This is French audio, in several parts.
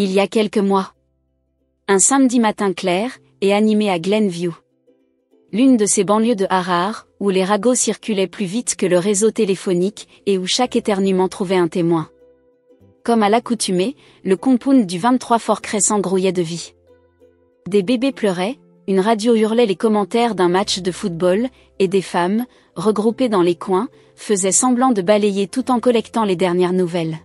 Il y a quelques mois. Un samedi matin clair, et animé à Glenview. L'une de ces banlieues de Harare, où les ragots circulaient plus vite que le réseau téléphonique, et où chaque éternuement trouvait un témoin. Comme à l'accoutumée, le compound du 23 Fort Crescent grouillait de vie. Des bébés pleuraient, une radio hurlait les commentaires d'un match de football, et des femmes, regroupées dans les coins, faisaient semblant de balayer tout en collectant les dernières nouvelles.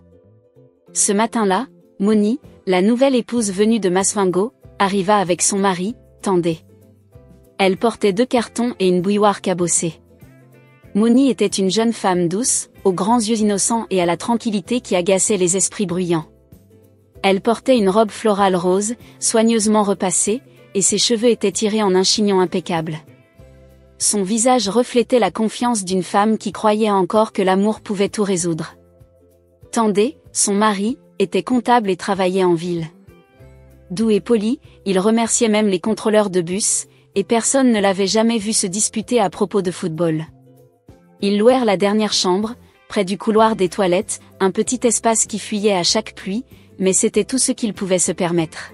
Ce matin-là, Moni, la nouvelle épouse venue de Masvingo, arriva avec son mari, Tandé. Elle portait 2 cartons et une bouilloire cabossée. Moni était une jeune femme douce, aux grands yeux innocents et à la tranquillité qui agaçait les esprits bruyants. Elle portait une robe florale rose, soigneusement repassée, et ses cheveux étaient tirés en un chignon impeccable. Son visage reflétait la confiance d'une femme qui croyait encore que l'amour pouvait tout résoudre. Tandé, son mari, était comptable et travaillait en ville. Doux et poli, il remerciait même les contrôleurs de bus, et personne ne l'avait jamais vu se disputer à propos de football. Ils louèrent la dernière chambre, près du couloir des toilettes, un petit espace qui fuyait à chaque pluie, mais c'était tout ce qu'ils pouvaient se permettre.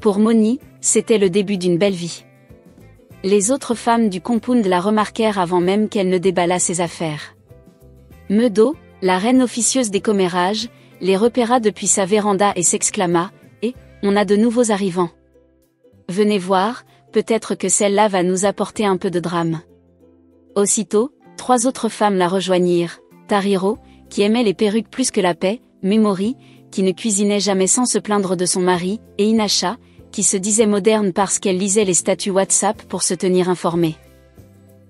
Pour Moni, c'était le début d'une belle vie. Les autres femmes du compound la remarquèrent avant même qu'elle ne déballât ses affaires. Medo, la reine officieuse des commérages, les repéra depuis sa véranda et s'exclama « Eh, on a de nouveaux arrivants. Venez voir, peut-être que celle-là va nous apporter un peu de drame. » Aussitôt, 3 autres femmes la rejoignirent, Tariro, qui aimait les perruques plus que la paix, Memory, qui ne cuisinait jamais sans se plaindre de son mari, et Inasha, qui se disait moderne parce qu'elle lisait les statuts WhatsApp pour se tenir informée.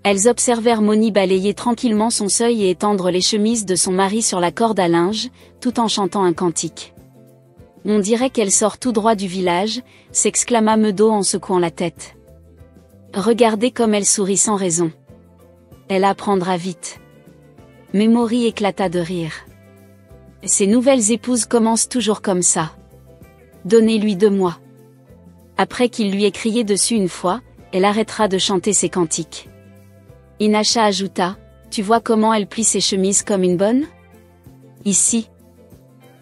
Elles observèrent Moni balayer tranquillement son seuil et étendre les chemises de son mari sur la corde à linge, tout en chantant un cantique. « On dirait qu'elle sort tout droit du village », s'exclama Medo en secouant la tête. « Regardez comme elle sourit sans raison. Elle apprendra vite. » Memory éclata de rire. « Ces nouvelles épouses commencent toujours comme ça. Donnez-lui 2 mois. Après qu'il lui ait crié dessus une fois, elle arrêtera de chanter ses cantiques. » Inasha ajouta, « Tu vois comment elle plie ses chemises comme une bonne ? Ici.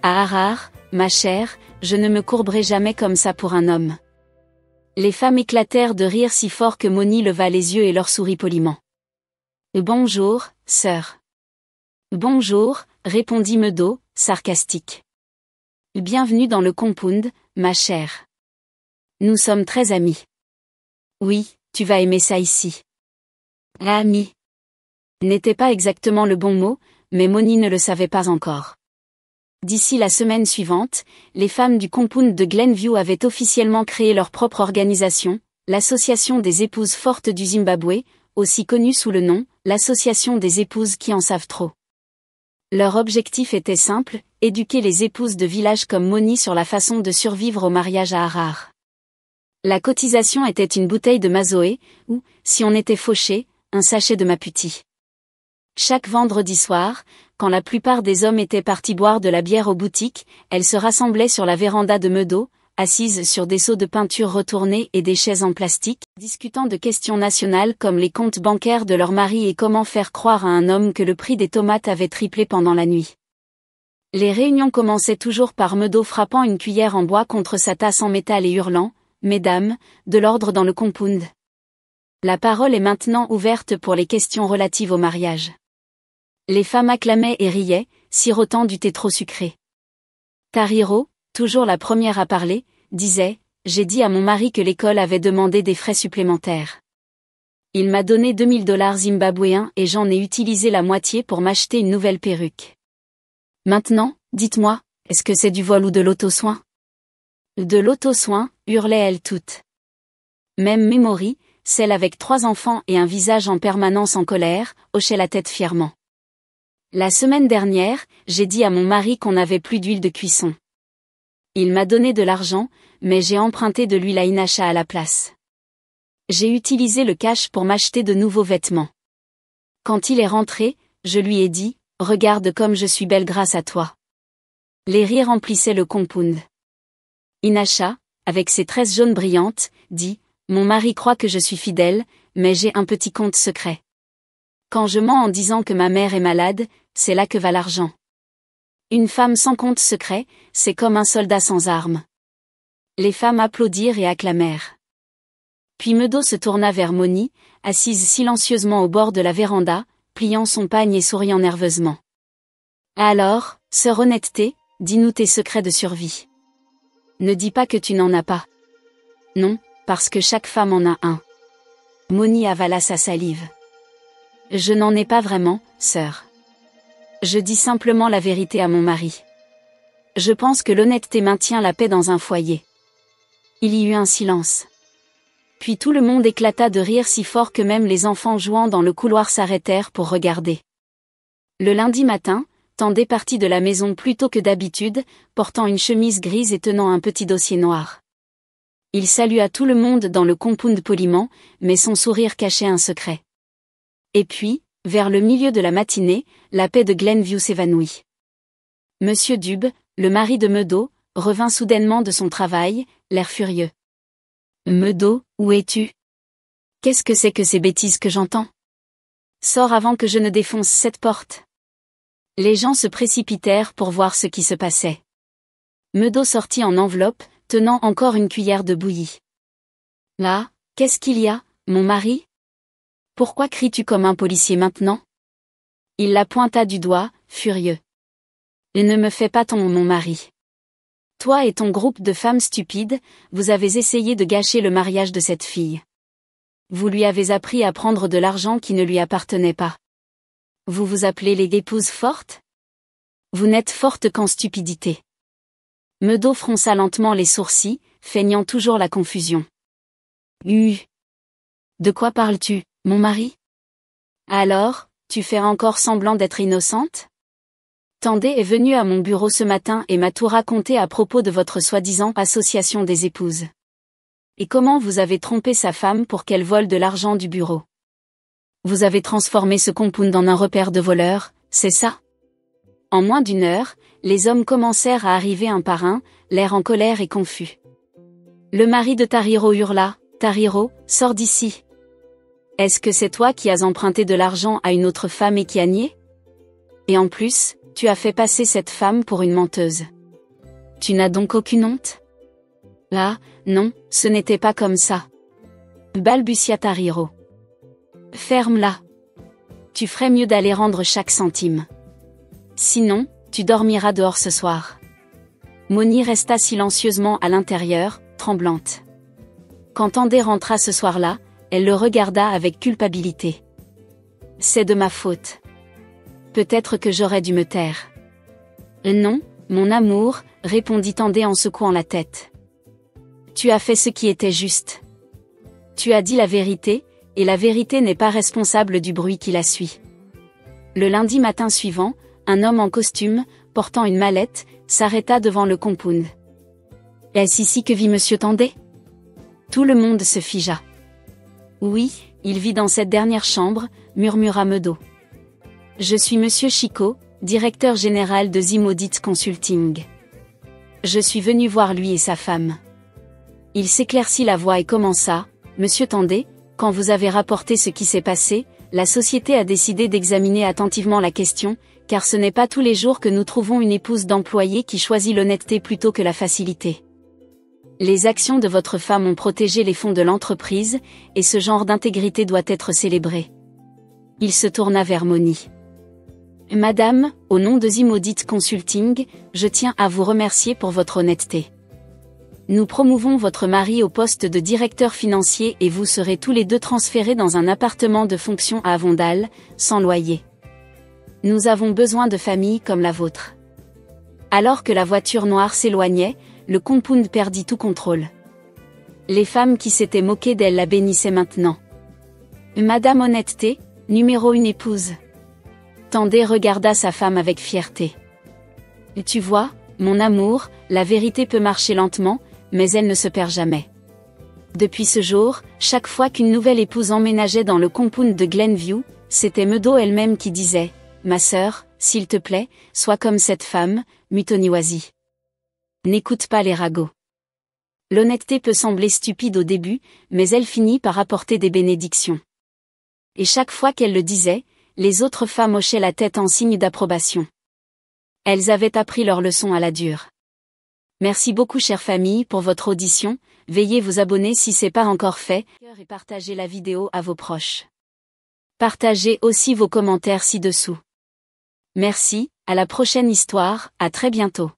À Harare, ma chère, je ne me courberai jamais comme ça pour un homme. » Les femmes éclatèrent de rire si fort que Moni leva les yeux et leur sourit poliment. « Bonjour, sœur. »« Bonjour, » répondit Medo, sarcastique. « Bienvenue dans le compound, ma chère. Nous sommes très amis. Oui, tu vas aimer ça ici. » Ami n'était pas exactement le bon mot, mais Moni ne le savait pas encore. D'ici la semaine suivante, les femmes du compound de Glenview avaient officiellement créé leur propre organisation, l'Association des épouses fortes du Zimbabwe, aussi connue sous le nom, l'Association des épouses qui en savent trop. Leur objectif était simple, éduquer les épouses de villages comme Moni sur la façon de survivre au mariage à Harare. La cotisation était une bouteille de Mazoé, ou, si on était fauché, un sachet de Maputi. Chaque vendredi soir, quand la plupart des hommes étaient partis boire de la bière aux boutiques, elles se rassemblaient sur la véranda de Medo, assises sur des seaux de peinture retournés et des chaises en plastique, discutant de questions nationales comme les comptes bancaires de leur mari et comment faire croire à un homme que le prix des tomates avait triplé pendant la nuit. Les réunions commençaient toujours par Medo frappant une cuillère en bois contre sa tasse en métal et hurlant « Mesdames, de l'ordre dans le compound. » La parole est maintenant ouverte pour les questions relatives au mariage. Les femmes acclamaient et riaient, sirotant du thé trop sucré. Tariro, toujours la première à parler, disait « J'ai dit à mon mari que l'école avait demandé des frais supplémentaires. Il m'a donné $2000 zimbabwéens et j'en ai utilisé la moitié pour m'acheter une nouvelle perruque. Maintenant, dites-moi, est-ce que c'est du vol ou de l'auto-soin ?» De l'auto-soin, hurlaient-elles toutes. Même Memory, celle avec 3 enfants et un visage en permanence en colère, hochait la tête fièrement. La semaine dernière, j'ai dit à mon mari qu'on n'avait plus d'huile de cuisson. Il m'a donné de l'argent, mais j'ai emprunté de l'huile à Inasha à la place. J'ai utilisé le cash pour m'acheter de nouveaux vêtements. Quand il est rentré, je lui ai dit, « Regarde comme je suis belle grâce à toi. » Les rires remplissaient le compound. Inasha, avec ses tresses jaunes brillantes, dit, « Mon mari croit que je suis fidèle, mais j'ai un petit compte secret. Quand je mens en disant que ma mère est malade, c'est là que va l'argent. Une femme sans compte secret, c'est comme un soldat sans armes. Les femmes applaudirent et acclamèrent. Puis Meadow se tourna vers Moni, assise silencieusement au bord de la véranda, pliant son pagne et souriant nerveusement. Alors, sœur Honnêteté, dis-nous tes secrets de survie. Ne dis pas que tu n'en as pas. Non, parce que chaque femme en a un. Moni avala sa salive. Je n'en ai pas vraiment, sœur. Je dis simplement la vérité à mon mari. Je pense que l'honnêteté maintient la paix dans un foyer. Il y eut un silence. Puis tout le monde éclata de rire si fort que même les enfants jouant dans le couloir s'arrêtèrent pour regarder. Le lundi matin, Tendé partit de la maison plus tôt que d'habitude, portant une chemise grise et tenant un petit dossier noir. Il salua tout le monde dans le compound poliment, mais son sourire cachait un secret. Et puis, vers le milieu de la matinée, la paix de Glenview s'évanouit. Monsieur Dube, le mari de Meadow, revint soudainement de son travail, l'air furieux. Meadow, où es-tu? Qu'est-ce que c'est que ces bêtises que j'entends? Sors avant que je ne défonce cette porte. Les gens se précipitèrent pour voir ce qui se passait. Meadow sortit en enveloppe, tenant encore une cuillère de bouillie. Là, qu'est-ce qu'il y a, mon mari? Pourquoi cries-tu comme un policier maintenant? Il la pointa du doigt, furieux. Et ne me fais pas ton mon mari. Toi et ton groupe de femmes stupides, vous avez essayé de gâcher le mariage de cette fille. Vous lui avez appris à prendre de l'argent qui ne lui appartenait pas. Vous vous appelez les épouses fortes? Vous n'êtes fortes qu'en stupidité. Meadow fronça lentement les sourcils, feignant toujours la confusion. De quoi parles-tu, mon mari? Alors, tu fais encore semblant d'être innocente? Tendé est venu à mon bureau ce matin et m'a tout raconté à propos de votre soi-disant association des épouses. Et comment vous avez trompé sa femme pour qu'elle vole de l'argent du bureau. Vous avez transformé ce compound en un repère de voleurs, c'est ça? En moins d'une heure, les hommes commencèrent à arriver un par un, l'air en colère et confus. Le mari de Tariro hurla, Tariro, sors d'ici. Est-ce que c'est toi qui as emprunté de l'argent à une autre femme et qui a nié? Et en plus, tu as fait passer cette femme pour une menteuse. Tu n'as donc aucune honte? Ah, non, ce n'était pas comme ça. Balbutia Tariro. Ferme-la. Tu ferais mieux d'aller rendre chaque centime. Sinon, tu dormiras dehors ce soir. Moni resta silencieusement à l'intérieur, tremblante. Quand Tendé rentra ce soir-là, elle le regarda avec culpabilité. C'est de ma faute. Peut-être que j'aurais dû me taire. Non, mon amour, répondit Tendé en secouant la tête. Tu as fait ce qui était juste. Tu as dit la vérité, et la vérité n'est pas responsable du bruit qui la suit. Le lundi matin suivant, un homme en costume, portant une mallette, s'arrêta devant le compound. Est-ce ici que vit monsieur Tendé? Tout le monde se figea. Oui, il vit dans cette dernière chambre, murmura Meadow. Je suis monsieur Chicot, directeur général de Zimodit Consulting. Je suis venu voir lui et sa femme. Il s'éclaircit la voix et commença, monsieur Tendé, quand vous avez rapporté ce qui s'est passé, la société a décidé d'examiner attentivement la question, car ce n'est pas tous les jours que nous trouvons une épouse d'employé qui choisit l'honnêteté plutôt que la facilité. Les actions de votre femme ont protégé les fonds de l'entreprise, et ce genre d'intégrité doit être célébré. Il se tourna vers Moni. Madame, au nom de Zimodit Consulting, je tiens à vous remercier pour votre honnêteté. Nous promouvons votre mari au poste de directeur financier et vous serez tous les deux transférés dans un appartement de fonction à Avondale, sans loyer. Nous avons besoin de familles comme la vôtre. Alors que la voiture noire s'éloignait, le compound perdit tout contrôle. Les femmes qui s'étaient moquées d'elle la bénissaient maintenant. Madame Honnêteté, numéro 1 épouse. Tendé regarda sa femme avec fierté. Tu vois, mon amour, la vérité peut marcher lentement, mais elle ne se perd jamais. Depuis ce jour, chaque fois qu'une nouvelle épouse emménageait dans le compound de Glenview, c'était Meadow elle-même qui disait « Ma sœur, s'il te plaît, sois comme cette femme, Mutoniwasi. N'écoute pas les ragots. » L'honnêteté peut sembler stupide au début, mais elle finit par apporter des bénédictions. Et chaque fois qu'elle le disait, les autres femmes hochaient la tête en signe d'approbation. Elles avaient appris leur leçon à la dure. Merci beaucoup chère famille pour votre audition, veuillez vous abonner si c'est pas encore fait, et partagez la vidéo à vos proches. Partagez aussi vos commentaires ci-dessous. Merci, à la prochaine histoire, à très bientôt.